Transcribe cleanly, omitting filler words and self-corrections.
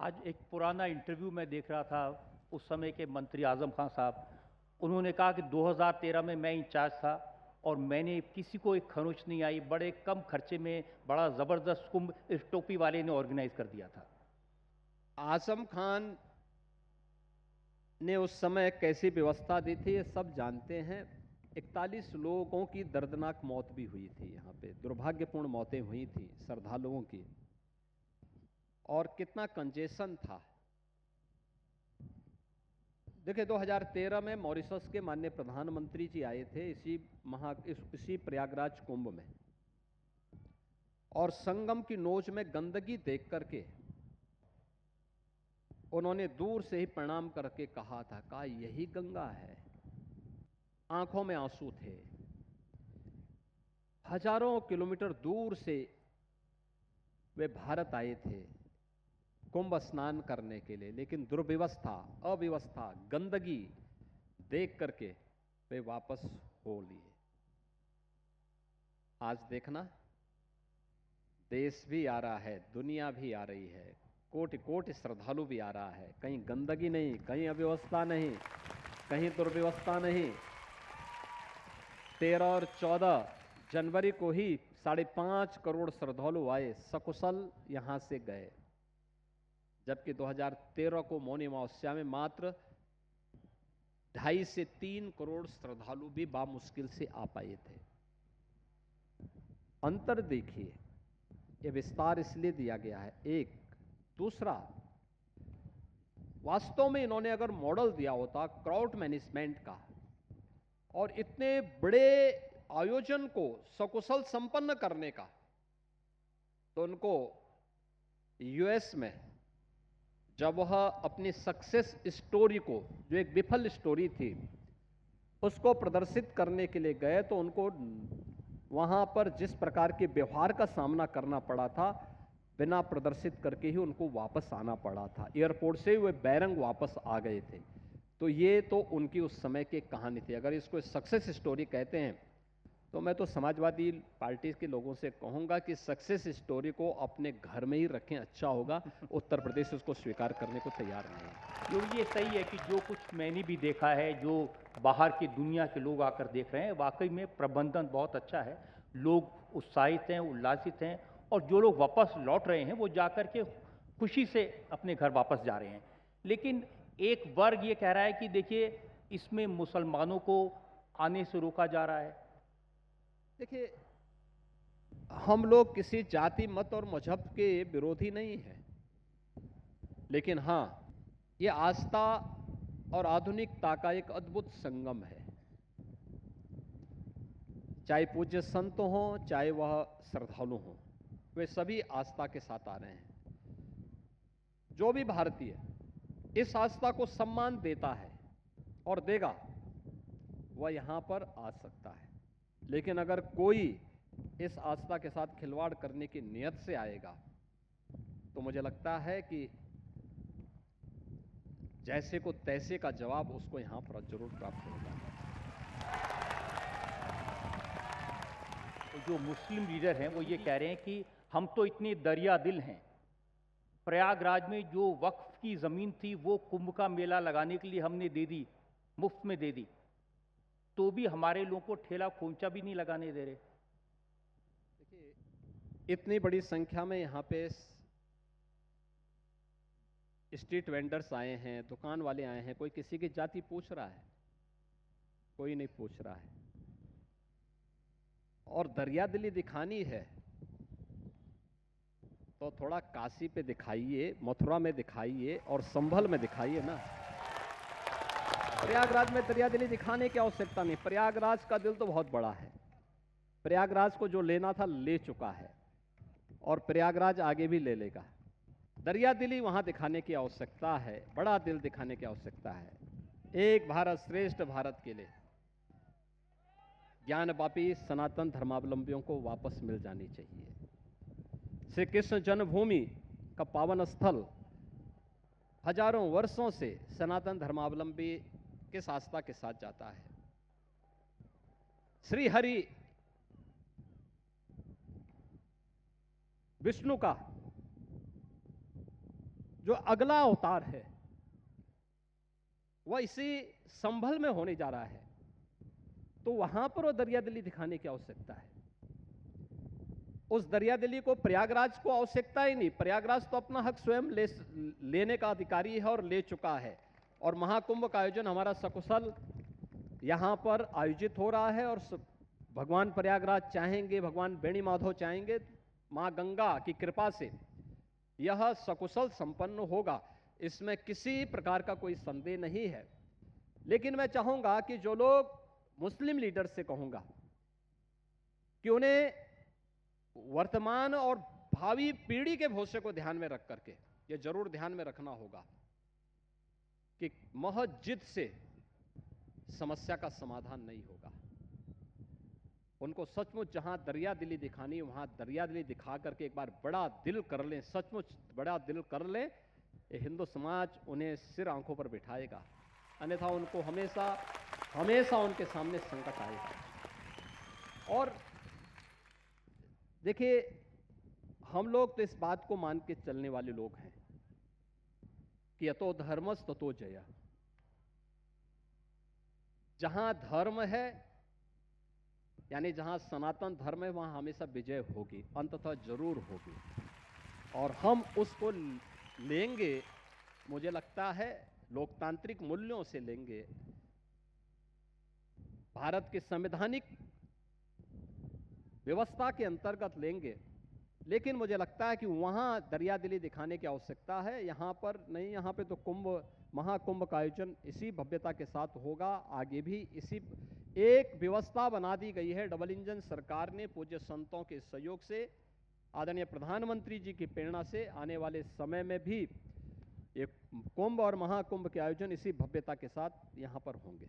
आज एक पुराना इंटरव्यू मैं देख रहा था। उस समय के मंत्री आजम खान साहब, उन्होंने कहा कि 2013 में मैं इंचार्ज था और मैंने किसी को एक खरोंच नहीं आई, बड़े कम खर्चे में बड़ा ज़बरदस्त कुंभ इस टोपी वाले ने ऑर्गेनाइज कर दिया था। आजम खान ने उस समय कैसी व्यवस्था दी थी ये सब जानते हैं। 41 लोगों की दर्दनाक मौत भी हुई थी, यहाँ पे दुर्भाग्यपूर्ण मौतें हुई थी श्रद्धालुओं की। और कितना कंजेशन था। देखिए 2013 में मॉरिशस के माननीय प्रधानमंत्री जी आए थे इसी प्रयागराज कुंभ में, और संगम की नोच में गंदगी देख करके उन्होंने दूर से ही प्रणाम करके कहा था, कहा यही गंगा है। आंखों में आंसू थे। हजारों किलोमीटर दूर से वे भारत आए थे कुंभ स्नान करने के लिए, लेकिन दुर्व्यवस्था, अव्यवस्था, गंदगी देख करके वे वापस हो लिए। आज देखना, देश भी आ रहा है, दुनिया भी आ रही है, कोटि कोटि श्रद्धालु भी आ रहा है। कहीं गंदगी नहीं, कहीं अव्यवस्था नहीं, कहीं दुर्व्यवस्था नहीं। 13 और 14 जनवरी को ही 5.5 करोड़ श्रद्धालु आए, सकुशल यहां से गए। जबकि 2013 को मौनी अमावस्या में मात्र 2.5 से 3 करोड़ श्रद्धालु भी बामुश्किल से आ पाए थे। अंतर देखिए, यह विस्तार इसलिए दिया गया है। एक दूसरा, वास्तव में इन्होंने अगर मॉडल दिया होता क्राउड मैनेजमेंट का और इतने बड़े आयोजन को सकुशल संपन्न करने का, तो उनको यूएस में जब वह अपनी सक्सेस स्टोरी को, जो एक विफल स्टोरी थी, उसको प्रदर्शित करने के लिए गए, तो उनको वहां पर जिस प्रकार के व्यवहार का सामना करना पड़ा था, बिना प्रदर्शित करके ही उनको वापस आना पड़ा था। एयरपोर्ट से वे बैरंग वापस आ गए थे। तो ये तो उनकी उस समय की कहानी थी। अगर इसको सक्सेस स्टोरी कहते हैं, तो मैं तो समाजवादी पार्टी के लोगों से कहूंगा कि सक्सेस स्टोरी को अपने घर में ही रखें, अच्छा होगा। उत्तर प्रदेश उसको स्वीकार करने को तैयार नहीं है। जो ये सही है कि जो कुछ मैंने भी देखा है, जो बाहर की दुनिया के लोग आकर देख रहे हैं, वाकई में प्रबंधन बहुत अच्छा है। लोग उत्साहित हैं, उल्लासित हैं, और जो लोग वापस लौट रहे हैं वो जाकर के खुशी से अपने घर वापस जा रहे हैं। लेकिन एक वर्ग ये कह रहा है कि देखिए, इसमें मुसलमानों को आने से रोका जा रहा है। देखिए, हम लोग किसी जाति, मत और मजहब के विरोधी नहीं हैं, लेकिन हां, ये आस्था और आधुनिकता का एक अद्भुत संगम है। चाहे पूज्य संत हो, चाहे वह श्रद्धालु हो, वे सभी आस्था के साथ आ रहे हैं। जो भी भारतीय इस आस्था को सम्मान देता है और देगा, वह यहां पर आ सकता है। लेकिन अगर कोई इस आस्था के साथ खिलवाड़ करने की नियत से आएगा, तो मुझे लगता है कि जैसे को तैसे का जवाब उसको यहां पर जरूर प्राप्त होगा। जो मुस्लिम लीडर हैं वो ये कह रहे हैं कि हम तो इतने दरिया दिल हैं, प्रयागराज में जो वक्फ की ज़मीन थी वो कुंभ का मेला लगाने के लिए हमने दे दी, मुफ्त में दे दी, तो भी हमारे लोगों को ठेला खोंचा भी नहीं लगाने दे रहे। देखिए, इतनी बड़ी संख्या में यहाँ पे स्ट्रीट वेंडर्स आए हैं, दुकान वाले आए हैं, कोई किसी की जाति पूछ रहा है? कोई नहीं पूछ रहा है। और दरियादिली दिखानी है तो थोड़ा काशी पे दिखाइए, मथुरा में दिखाइए और संभल में दिखाइए ना। प्रयागराज में दरियादिली दिखाने की आवश्यकता नहीं। प्रयागराज का दिल तो बहुत बड़ा है। प्रयागराज को जो लेना था ले चुका है, और प्रयागराज आगे भी ले लेगा। दरियादिली वहां दिखाने की आवश्यकता है, बड़ा दिल दिखाने की आवश्यकता है। एक भारत श्रेष्ठ भारत के लिए ज्ञानवापी सनातन धर्मावलंबियों को वापस मिल जानी चाहिए। श्री कृष्ण जन्मभूमि का पावन स्थल हजारों वर्षों से सनातन धर्मावलंबी किस आस्था के साथ जाता है। श्री हरि विष्णु का जो अगला अवतार है वह इसी संभल में होने जा रहा है, तो वहां पर वो दरियादिली दिखाने की आवश्यकता है। उस दरियादिली को प्रयागराज को आवश्यकता ही नहीं, प्रयागराज तो अपना हक स्वयं लेने का अधिकारी है और ले चुका है। और महाकुंभ का आयोजन हमारा सकुशल यहां पर आयोजित हो रहा है, और भगवान प्रयागराज चाहेंगे, भगवान बेणी माधव चाहेंगे, मां गंगा की कृपा से यह सकुशल संपन्न होगा, इसमें किसी प्रकार का कोई संदेह नहीं है। लेकिन मैं चाहूंगा कि जो लोग मुस्लिम लीडर से कहूंगा कि उन्हें वर्तमान और भावी पीढ़ी के भविष्य को ध्यान में रख करके यह जरूर ध्यान में रखना होगा कि महज जिद से समस्या का समाधान नहीं होगा। उनको सचमुच जहां दरियादिली दिखानी है वहां दरियादिली दिखा करके एक बार बड़ा दिल कर लें, सचमुच बड़ा दिल कर लें, ये हिंदू समाज उन्हें सिर आंखों पर बिठाएगा, अन्यथा उनको हमेशा हमेशा उनके सामने संकट आएगा। और देखिए, हम लोग तो इस बात को मान के चलने वाले लोग हैं कि यतो धर्मस् ततो जयः। जहां धर्म है, यानी जहां सनातन धर्म है, वहां हमेशा विजय होगी, अंततः जरूर होगी, और हम उसको लेंगे, मुझे लगता है लोकतांत्रिक मूल्यों से लेंगे, भारत के संवैधानिक व्यवस्था के अंतर्गत लेंगे। लेकिन मुझे लगता है कि वहां दरियादिली दिखाने की आवश्यकता है, यहां पर नहीं। यहां पे तो महाकुंभ का आयोजन इसी भव्यता के साथ होगा, आगे भी इसी एक व्यवस्था बना दी गई है डबल इंजन सरकार ने, पूज्य संतों के सहयोग से, आदरणीय प्रधानमंत्री जी की प्रेरणा से। आने वाले समय में भी ये कुंभ और महाकुंभ के आयोजन इसी भव्यता के साथ यहां पर होंगे।